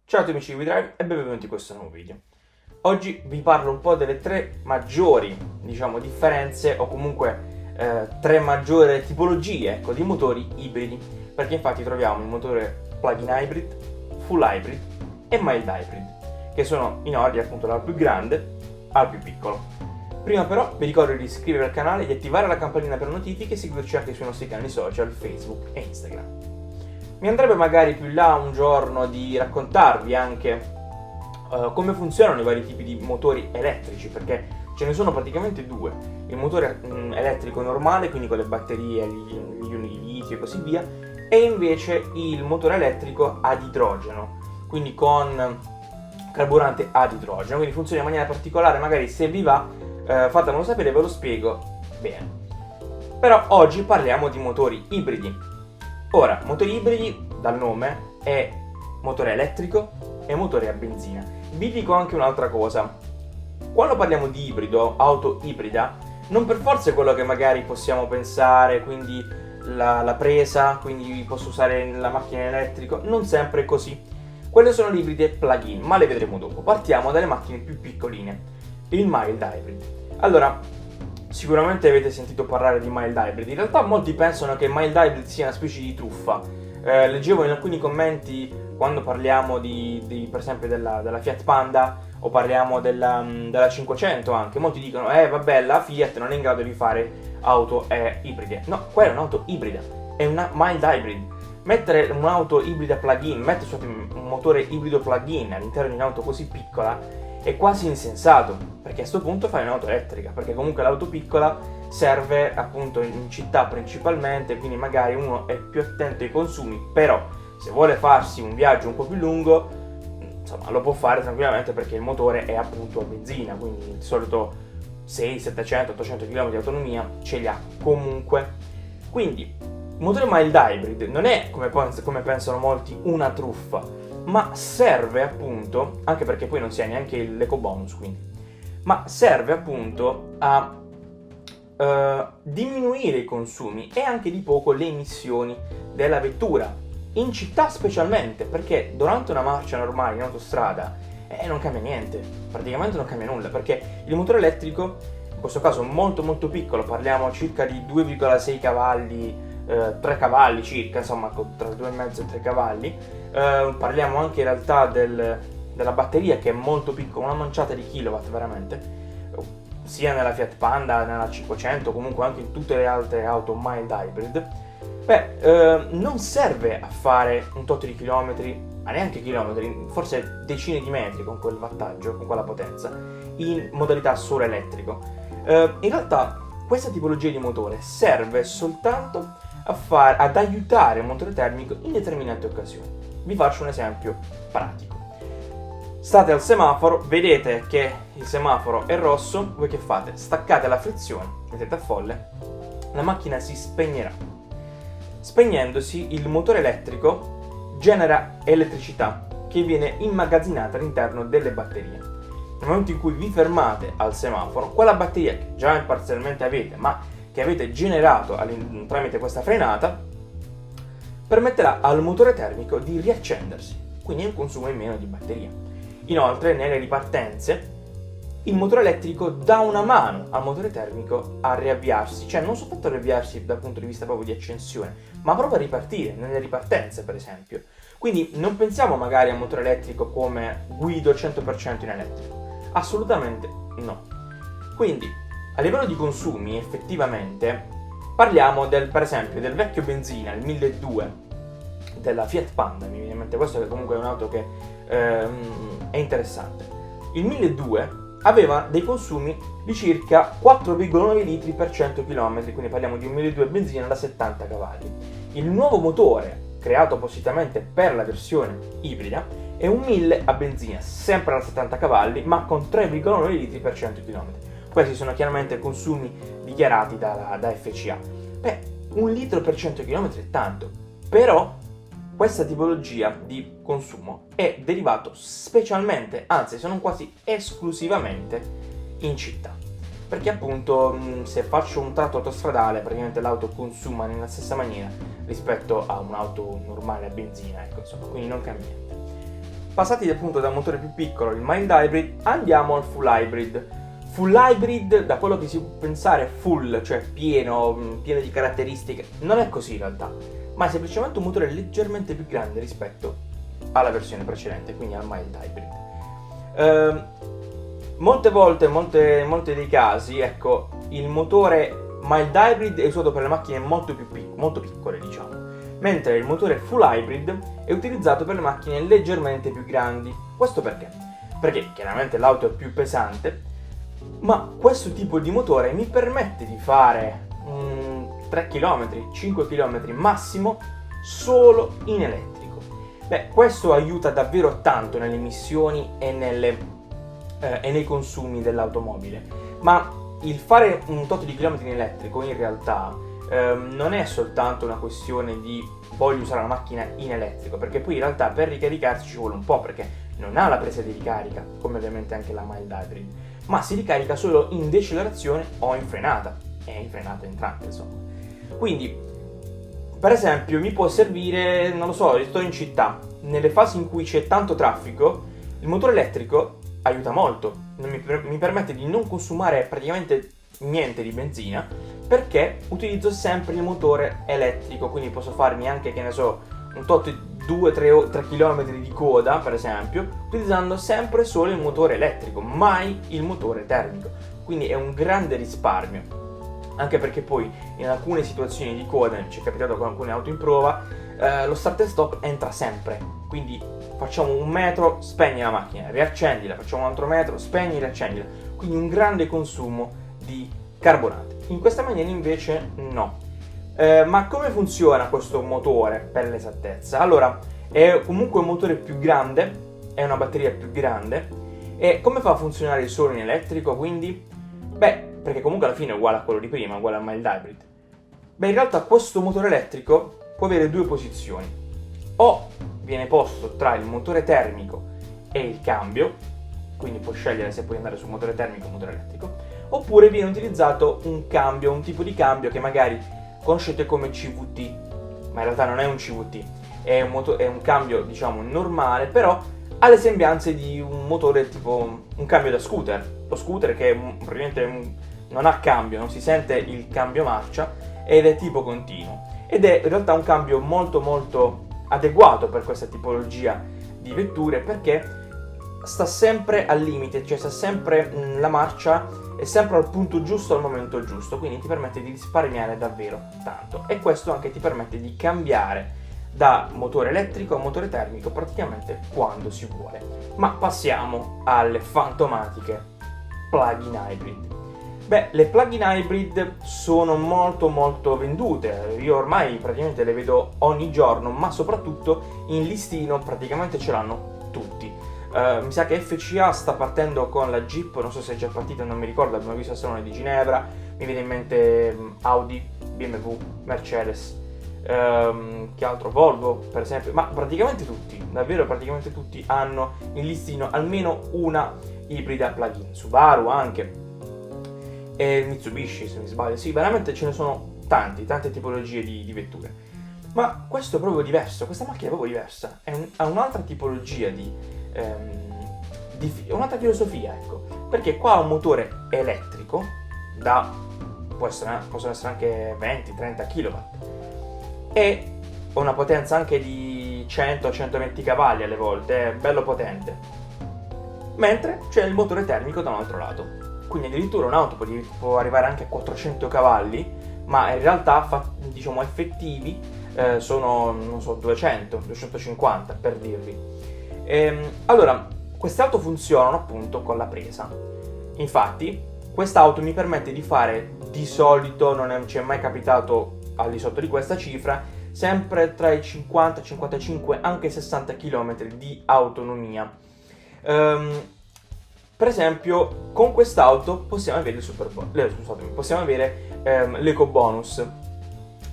Ciao a tutti amici di WeDrive e benvenuti in questo nuovo video. Oggi vi parlo un po' delle tre maggiori, differenze o comunque tre maggiori tipologie, di motori ibridi, perché infatti troviamo il motore plug-in hybrid, full hybrid e mild hybrid, che sono in ordine appunto dal più grande al più piccolo. Prima però vi ricordo di iscrivervi al canale, di attivare la campanella per notifiche e seguirci anche sui nostri canali social Facebook e Instagram. Mi andrebbe magari più in là un giorno di raccontarvi anche come funzionano i vari tipi di motori elettrici, perché ce ne sono praticamente due: il motore elettrico normale, quindi con le batterie, gli ioni di litio e così via, e invece il motore elettrico ad idrogeno, quindi con carburante ad idrogeno, quindi funziona in maniera particolare. Magari se vi va fatemelo sapere, ve lo spiego bene. Però oggi parliamo di motori ibridi. Ora, motori ibridi, dal nome, è motore elettrico e motore a benzina. Vi dico anche un'altra cosa: quando parliamo di ibrido, auto ibrida, non per forza è quello che magari possiamo pensare, quindi la presa, quindi posso usare la macchina elettrica. Non sempre è così. Quelle sono le ibride plug-in, ma le vedremo dopo. Partiamo dalle macchine più piccoline, il mild hybrid. Allora, sicuramente avete sentito parlare di mild hybrid. In realtà molti pensano che mild hybrid sia una specie di truffa. Leggevo in alcuni commenti, quando parliamo per esempio della Fiat Panda o parliamo della 500 anche, molti dicono vabbè, la Fiat non è in grado di fare auto ibride. No, quella è un'auto ibrida, è una mild hybrid. Mettere un'auto ibrida plug-in, mettere un motore ibrido plug-in all'interno di un'auto così piccola è quasi insensato, perché a questo punto fai un'auto elettrica, perché comunque l'auto piccola serve appunto in città principalmente, quindi magari uno è più attento ai consumi, però se vuole farsi un viaggio un po' più lungo, insomma, lo può fare tranquillamente, perché il motore è appunto a benzina, quindi di solito 6, 700, 800 km di autonomia ce li ha comunque. Quindi il motore mild hybrid non è, come pensano molti, una truffa, ma serve appunto, anche perché poi non si ha neanche l'eco bonus, quindi, ma serve appunto a diminuire i consumi e anche di poco le emissioni della vettura, in città specialmente, perché durante una marcia normale in autostrada non cambia niente, praticamente non cambia nulla, perché il motore elettrico, in questo caso molto molto piccolo, parliamo circa di 2,6 cavalli, 3 cavalli circa, insomma tra 2,5 e 3 cavalli. Parliamo anche in realtà della batteria, che è molto piccola, una manciata di kilowatt veramente, sia nella Fiat Panda, nella 500, comunque anche in tutte le altre auto mild hybrid. Non serve a fare un tot di chilometri, ma neanche chilometri, forse decine di metri con quel wattaggio, con quella potenza, in modalità solo elettrico. In realtà questa tipologia di motore serve soltanto ad aiutare il motore termico in determinate occasioni. Vi faccio un esempio pratico. State al semaforo, vedete che il semaforo è rosso, voi che fate? Staccate la frizione, mettete a folle, la macchina si spegnerà. Spegnendosi, il motore elettrico genera elettricità che viene immagazzinata all'interno delle batterie. Nel momento in cui vi fermate al semaforo, quella batteria che già parzialmente avete, ma che avete generato tramite questa frenata, permetterà al motore termico di riaccendersi, quindi un consumo in meno di batteria. Inoltre, nelle ripartenze, il motore elettrico dà una mano al motore termico a riavviarsi, cioè non soltanto a riavviarsi dal punto di vista proprio di accensione, ma proprio a ripartire nelle ripartenze, per esempio. Quindi non pensiamo magari al motore elettrico come guido 100% in elettrico, assolutamente no. Quindi a livello di consumi, effettivamente, parliamo per esempio del vecchio benzina, il 1200 della Fiat Panda, mi viene in mente questo, che comunque è un'auto che è interessante. Il 1200 aveva dei consumi di circa 4,9 litri per 100 km, quindi parliamo di un 1200 benzina da 70 cavalli. Il nuovo motore, creato appositamente per la versione ibrida, è un 1000 a benzina, sempre da 70 cavalli, ma con 3,9 litri per 100 km. Questi sono chiaramente consumi dichiarati da FCA. 1 litro per 100 km è tanto, però questa tipologia di consumo è derivato specialmente, anzi se non quasi esclusivamente, in città. Perché appunto se faccio un tratto autostradale, praticamente l'auto consuma nella stessa maniera rispetto a un'auto normale a benzina, ecco, insomma, quindi non cambia niente. passati appunto da un motore più piccolo, il mild hybrid, andiamo al full hybrid. Full hybrid, da quello che si può pensare, full, cioè pieno di caratteristiche, non è così in realtà, ma è semplicemente un motore leggermente più grande rispetto alla versione precedente, quindi al mild hybrid. Molte volte, molti dei casi, ecco, il motore mild hybrid è usato per le macchine molto piccole, diciamo, mentre il motore full hybrid è utilizzato per le macchine leggermente più grandi. Questo perché? Perché chiaramente l'auto è più pesante, ma questo tipo di motore mi permette di fare 3 km, 5 km massimo solo in elettrico. Beh, questo aiuta davvero tanto nelle emissioni e nei consumi dell'automobile, ma il fare un tot di chilometri in elettrico in realtà non è soltanto una questione di voglio usare la macchina in elettrico, perché poi in realtà per ricaricarsi ci vuole un po', perché non ha la presa di ricarica, come ovviamente anche la mild hybrid, ma si ricarica solo in decelerazione o in frenata, e in frenata entrante, insomma. Quindi, per esempio, mi può servire, non lo so, sto in città, nelle fasi in cui c'è tanto traffico, il motore elettrico aiuta molto, mi permette di non consumare praticamente niente di benzina, perché utilizzo sempre il motore elettrico, quindi posso farmi anche, che ne so, un tot 2-3 km di coda, per esempio, utilizzando sempre solo il motore elettrico, mai il motore termico. Quindi è un grande risparmio, anche perché poi in alcune situazioni di coda, ci è capitato con alcune auto in prova, lo start and stop entra sempre, quindi facciamo un metro, spegni la macchina, riaccendila, facciamo un altro metro, spegni, riaccendila, quindi un grande consumo di carburante. In questa maniera invece no. Ma come funziona questo motore, per l'esattezza? Allora, è comunque un motore più grande, è una batteria più grande, e come fa a funzionare solo in elettrico, quindi? Beh, perché comunque alla fine è uguale a quello di prima, uguale al mild hybrid. Beh, in realtà questo motore elettrico può avere due posizioni. O viene posto tra il motore termico e il cambio, quindi puoi scegliere se puoi andare sul motore termico o motore elettrico, oppure viene utilizzato un cambio, un tipo di cambio che magari conoscete come CVT, ma in realtà non è un CVT, è un cambio, diciamo, normale, però ha le sembianze di un motore tipo un cambio da scooter. Lo scooter che praticamente non ha cambio, non si sente il cambio marcia ed è tipo continuo. Ed è in realtà un cambio molto molto adeguato per questa tipologia di vetture, perché sta sempre al limite, cioè sta sempre la marcia è sempre al punto giusto al momento giusto, quindi ti permette di risparmiare davvero tanto, e questo anche ti permette di cambiare da motore elettrico a motore termico praticamente quando si vuole. Ma passiamo alle fantomatiche plug-in hybrid. Beh, le plug-in hybrid sono molto molto vendute, io ormai praticamente le vedo ogni giorno, ma soprattutto in listino praticamente ce l'hanno tutti. Mi sa che FCA sta partendo con la Jeep, non so se è già partita, non mi ricordo, abbiamo visto il salone di Ginevra, mi viene in mente Audi, BMW, Mercedes, che altro, Volvo per esempio, ma praticamente tutti, davvero praticamente tutti hanno in listino almeno una ibrida plug-in, Subaru anche, e Mitsubishi se mi sbaglio, sì, veramente ce ne sono tante tipologie di vetture. Ma questo è proprio diverso, questa macchina è proprio diversa, ha un'altra tipologia un'altra filosofia, ecco, perché qua ha un motore elettrico possono essere anche 20-30 kW e una potenza anche di 100-120 cavalli alle volte, è bello potente, mentre c'è il motore termico da un altro lato, quindi addirittura un'auto può arrivare anche a 400 cavalli, ma in realtà diciamo effettivi sono, non so, 200-250 per dirvi. Allora, queste auto funzionano appunto con la presa. Infatti, quest'auto mi permette di fare, di solito, non ci è mai capitato al di sotto di questa cifra, sempre tra i 50, 55, anche 60 km di autonomia. Per esempio, con quest'auto possiamo avere possiamo avere l'eco bonus.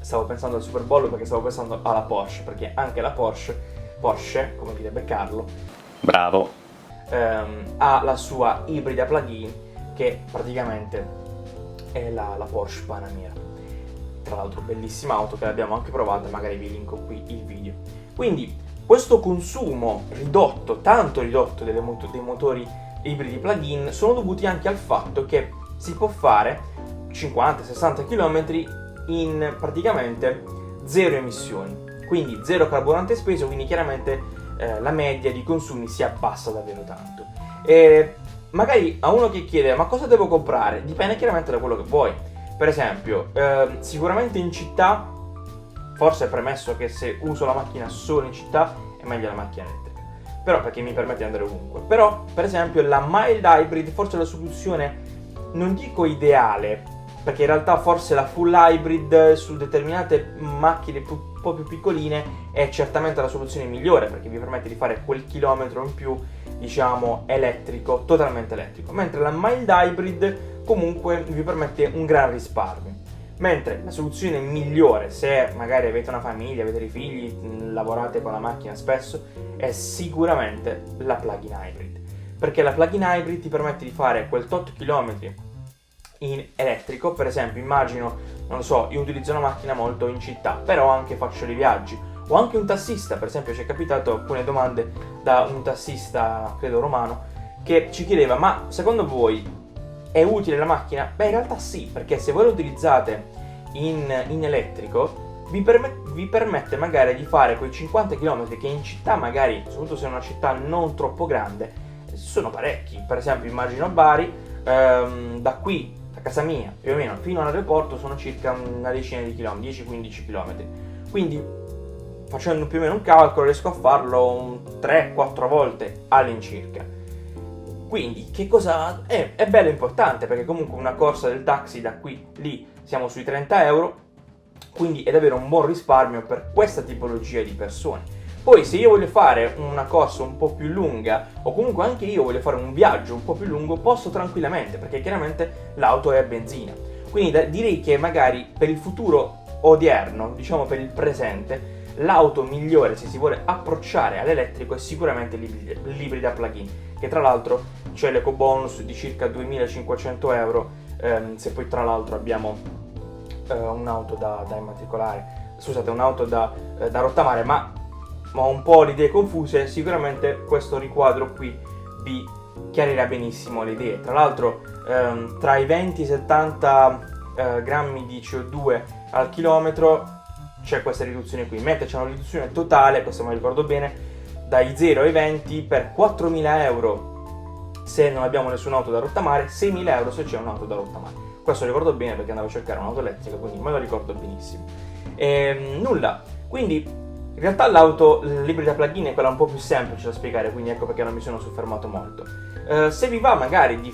Stavo pensando al Super Bowl perché stavo pensando alla Porsche, perché anche la Porsche, come direbbe Carlo, bravo, ha la sua ibrida plug-in che praticamente è la Porsche Panamera. Tra l'altro bellissima auto che l'abbiamo anche provata, magari vi linko qui il video. Quindi questo consumo ridotto, tanto ridotto dei motori ibridi plug-in sono dovuti anche al fatto che si può fare 50-60 km in praticamente zero emissioni, quindi zero carburante speso, quindi chiaramente la media di consumi si abbassa davvero tanto. E magari a uno che chiede ma cosa devo comprare, dipende chiaramente da quello che vuoi. Per esempio, sicuramente in città, forse è premesso che se uso la macchina solo in città è meglio la macchina elettrica, però perché mi permette di andare ovunque. Però per esempio la mild hybrid forse è la soluzione, non dico ideale, perché in realtà forse la full hybrid su determinate macchine un po' più piccoline è certamente la soluzione migliore, perché vi permette di fare quel chilometro in più, diciamo, elettrico, totalmente elettrico, mentre la mild hybrid comunque vi permette un gran risparmio. Mentre la soluzione migliore, se magari avete una famiglia, avete dei figli, lavorate con la macchina spesso, è sicuramente la plug-in hybrid, perché la plug-in hybrid ti permette di fare quel tot chilometri in elettrico. Per esempio, immagino, non lo so, io utilizzo una macchina molto in città, però anche faccio dei viaggi, o anche un tassista. Per esempio ci è capitato alcune domande da un tassista, credo romano, che ci chiedeva ma secondo voi è utile la macchina? Beh, in realtà sì, perché se voi lo utilizzate in elettrico vi permette magari di fare quei 50 km che in città magari, soprattutto se è una città non troppo grande, sono parecchi. Per esempio immagino Bari, da qui, da casa mia, più o meno fino all'aeroporto sono circa una decina di chilometri, 10-15 km. Quindi facendo più o meno un calcolo riesco a farlo 3-4 volte all'incirca. Quindi che cosa è bello importante, perché comunque una corsa del taxi da qui lì siamo sui 30 euro, quindi è davvero un buon risparmio per questa tipologia di persone. Poi se io voglio fare una corsa un po' più lunga, o comunque anche io voglio fare un viaggio un po' più lungo, posso tranquillamente, perché chiaramente l'auto è a benzina. Quindi direi che magari per il futuro odierno, diciamo per il presente, l'auto migliore se si vuole approcciare all'elettrico è sicuramente l'ibrida plug-in, che tra l'altro c'è l'ecobonus di circa 2.500 euro, se poi tra l'altro abbiamo un'auto da immatricolare, scusate, un'auto da rottamare, ma ho un po' le idee confuse. Sicuramente questo riquadro qui vi chiarirà benissimo le idee. Tra l'altro tra i 20 e i 70 grammi di CO2 al chilometro c'è questa riduzione qui, mentre c'è una riduzione totale, questo me lo ricordo bene, dai 0 ai 20 per 4.000 euro se non abbiamo nessun'auto da rottamare, 6.000 euro se c'è un'auto da rottamare. Questo lo ricordo bene perché andavo a cercare un'auto elettrica, quindi me lo ricordo benissimo. Nulla, quindi in realtà l'ibrida plug-in è quella un po' più semplice da spiegare, quindi ecco perché non mi sono soffermato molto. Se vi va magari di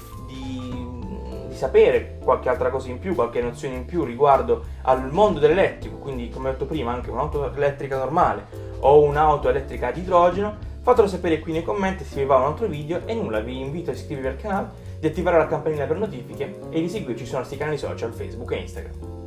sapere qualche altra cosa in più, qualche nozione in più riguardo al mondo dell'elettrico, quindi come ho detto prima anche un'auto elettrica normale o un'auto elettrica ad idrogeno, fatelo sapere qui nei commenti se vi va un altro video. E nulla, vi invito a iscrivervi al canale, di attivare la campanella per notifiche e di seguirci sui nostri canali social Facebook e Instagram.